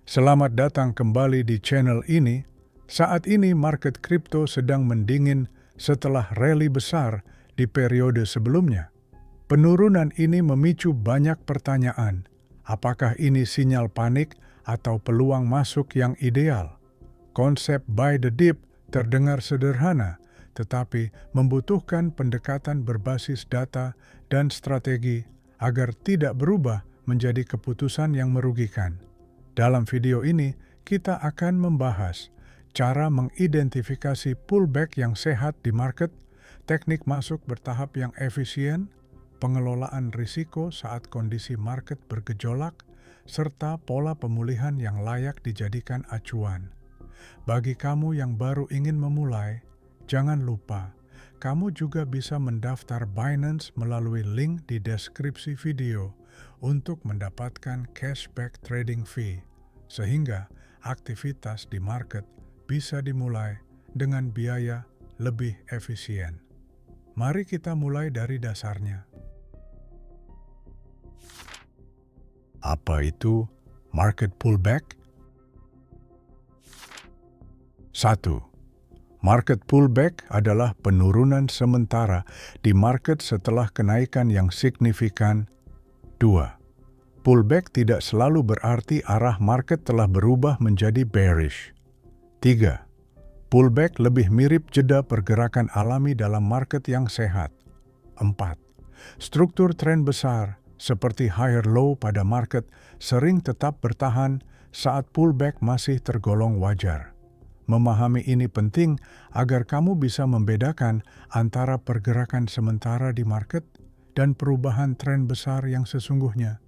Selamat datang kembali di channel ini. Saat ini market kripto sedang mendingin setelah rally besar di periode sebelumnya. Penurunan ini memicu banyak pertanyaan. Apakah ini sinyal panik atau peluang masuk yang ideal? Konsep buy the dip terdengar sederhana, tetapi membutuhkan pendekatan berbasis data dan strategi agar tidak berubah menjadi keputusan yang merugikan. Dalam video ini, kita akan membahas cara mengidentifikasi pullback yang sehat di market, teknik masuk bertahap yang efisien, pengelolaan risiko saat kondisi market bergejolak, serta pola pemulihan yang layak dijadikan acuan. Bagi kamu yang baru ingin memulai, jangan lupa, kamu juga bisa mendaftar Binance melalui link di deskripsi video untuk mendapatkan cashback trading fee, sehingga aktivitas di market bisa dimulai dengan biaya lebih efisien. Mari kita mulai dari dasarnya. Apa itu market pullback? 1. Market pullback adalah penurunan sementara di market setelah kenaikan yang signifikan. 2. Pullback tidak selalu berarti arah market telah berubah menjadi bearish. 3. Pullback lebih mirip jeda pergerakan alami dalam market yang sehat. 4. Struktur tren besar seperti higher low pada market sering tetap bertahan saat pullback masih tergolong wajar. Memahami ini penting agar kamu bisa membedakan antara pergerakan sementara di market dan perubahan tren besar yang sesungguhnya.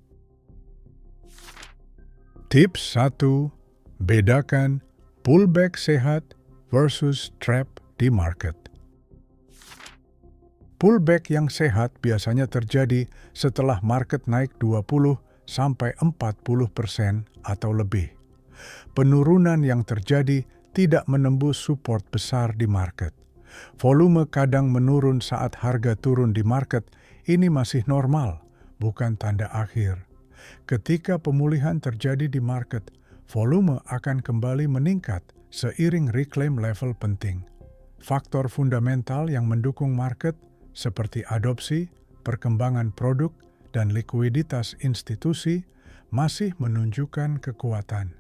Tips 1. Bedakan pullback sehat versus trap di market. Pullback yang sehat biasanya terjadi setelah market naik 20-40% atau lebih. Penurunan yang terjadi tidak menembus support besar di market. Volume kadang menurun saat harga turun di market. Ini masih normal, bukan tanda akhir. Ketika pemulihan terjadi di market, volume akan kembali meningkat seiring reclaim level penting. Faktor fundamental yang mendukung market seperti adopsi, perkembangan produk, dan likuiditas institusi masih menunjukkan kekuatan.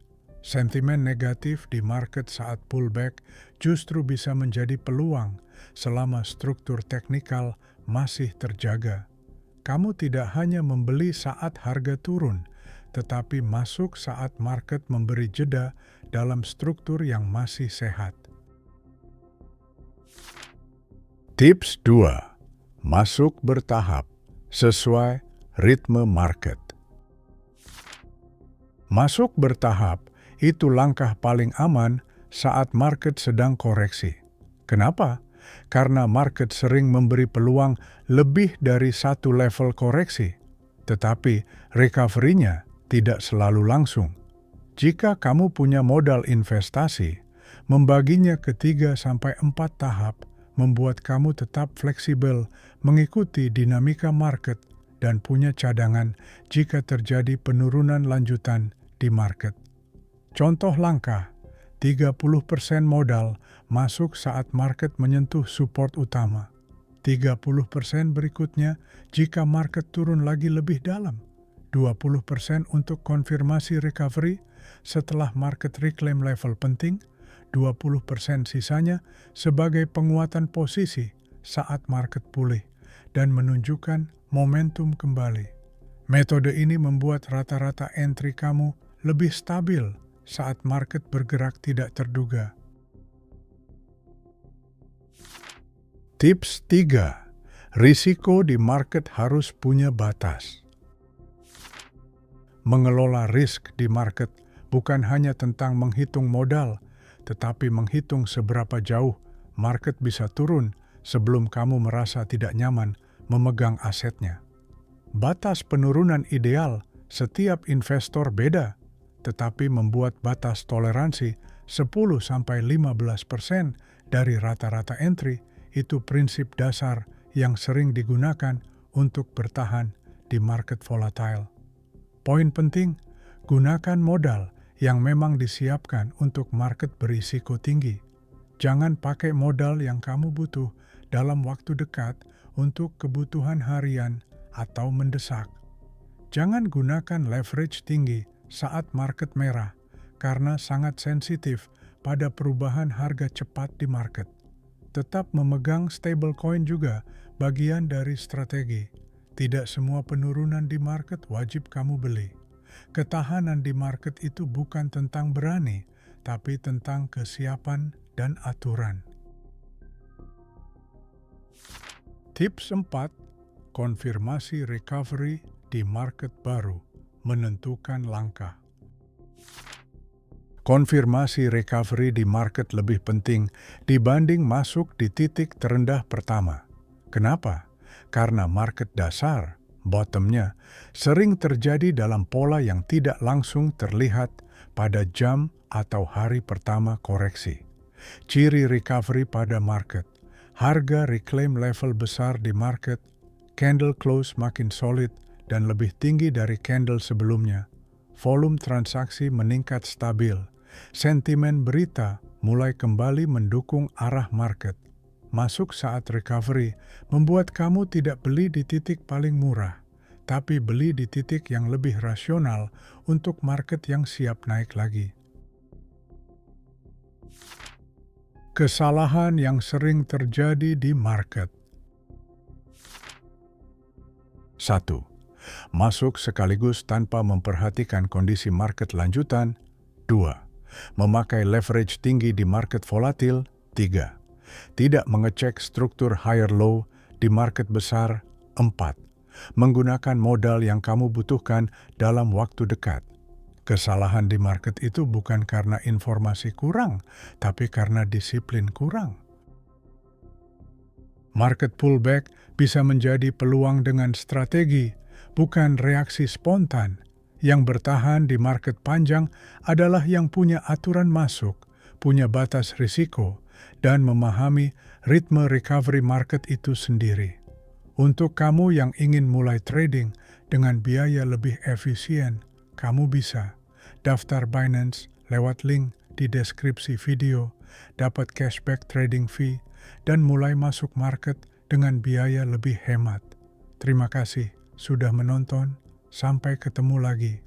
Sentimen negatif di market saat pullback justru bisa menjadi peluang selama struktur teknikal masih terjaga. Kamu tidak hanya membeli saat harga turun, tetapi masuk saat market memberi jeda dalam struktur yang masih sehat. Tips 2. Masuk bertahap sesuai ritme market. Masuk bertahap itu langkah paling aman saat market sedang koreksi. Kenapa? Karena market sering memberi peluang lebih dari satu level koreksi, tetapi recovery-nya tidak selalu langsung. Jika kamu punya modal investasi, membaginya ke 3-4 tahap membuat kamu tetap fleksibel mengikuti dinamika market dan punya cadangan jika terjadi penurunan lanjutan di market. Contoh langkah, 30% modal masuk saat market menyentuh support utama. 30% berikutnya jika market turun lagi lebih dalam. 20% untuk konfirmasi recovery setelah market reclaim level penting. 20% sisanya sebagai penguatan posisi saat market pulih dan menunjukkan momentum kembali. Metode ini membuat rata-rata entry kamu lebih stabil saat market bergerak tidak terduga. Tips 3. Risiko di market harus punya batas. Mengelola risk di market bukan hanya tentang menghitung modal, tetapi menghitung seberapa jauh market bisa turun sebelum kamu merasa tidak nyaman memegang asetnya. Batas penurunan ideal setiap investor beda, tetapi membuat batas toleransi 10-15% dari rata-rata entry itu prinsip dasar yang sering digunakan untuk bertahan di market volatile. Poin penting, gunakan modal yang memang disiapkan untuk market berisiko tinggi. Jangan pakai modal yang kamu butuh dalam waktu dekat untuk kebutuhan harian atau mendesak. Jangan gunakan leverage tinggi saat market merah karena sangat sensitif pada perubahan harga cepat di market. Tetap memegang stablecoin juga bagian dari strategi. Tidak semua penurunan di market wajib kamu beli. Ketahanan di market itu bukan tentang berani, tapi tentang kesiapan dan aturan. Tips 4. Konfirmasi recovery di market baru. Menentukan langkah. Konfirmasi recovery di market lebih penting dibanding masuk di titik terendah pertama. Kenapa? Karena market dasar, bottomnya, sering terjadi dalam pola yang tidak langsung terlihat pada jam atau hari pertama koreksi. Ciri recovery pada market, harga reclaim level besar di market, candle close makin solid dan lebih tinggi dari candle sebelumnya, volume transaksi meningkat stabil, sentimen berita mulai kembali mendukung arah market. Masuk saat recovery membuat kamu tidak beli di titik paling murah, tapi beli di titik yang lebih rasional untuk market yang siap naik lagi. Kesalahan yang sering terjadi di market. 1. Masuk sekaligus tanpa memperhatikan kondisi market lanjutan. 2. Memakai leverage tinggi di market volatil. 3. Tidak mengecek struktur higher low di market besar. 4. Menggunakan modal yang kamu butuhkan dalam waktu dekat. Kesalahan di market itu bukan karena informasi kurang, tapi karena disiplin kurang. Market pullback bisa menjadi peluang dengan strategi, bukan reaksi spontan. Yang bertahan di market panjang adalah yang punya aturan masuk, punya batas risiko, dan memahami ritme recovery market itu sendiri. Untuk kamu yang ingin mulai trading dengan biaya lebih efisien, kamu bisa daftar Binance lewat link di deskripsi video, dapat cashback trading fee, dan mulai masuk market dengan biaya lebih hemat. Terima kasih sudah menonton. Sampai ketemu lagi.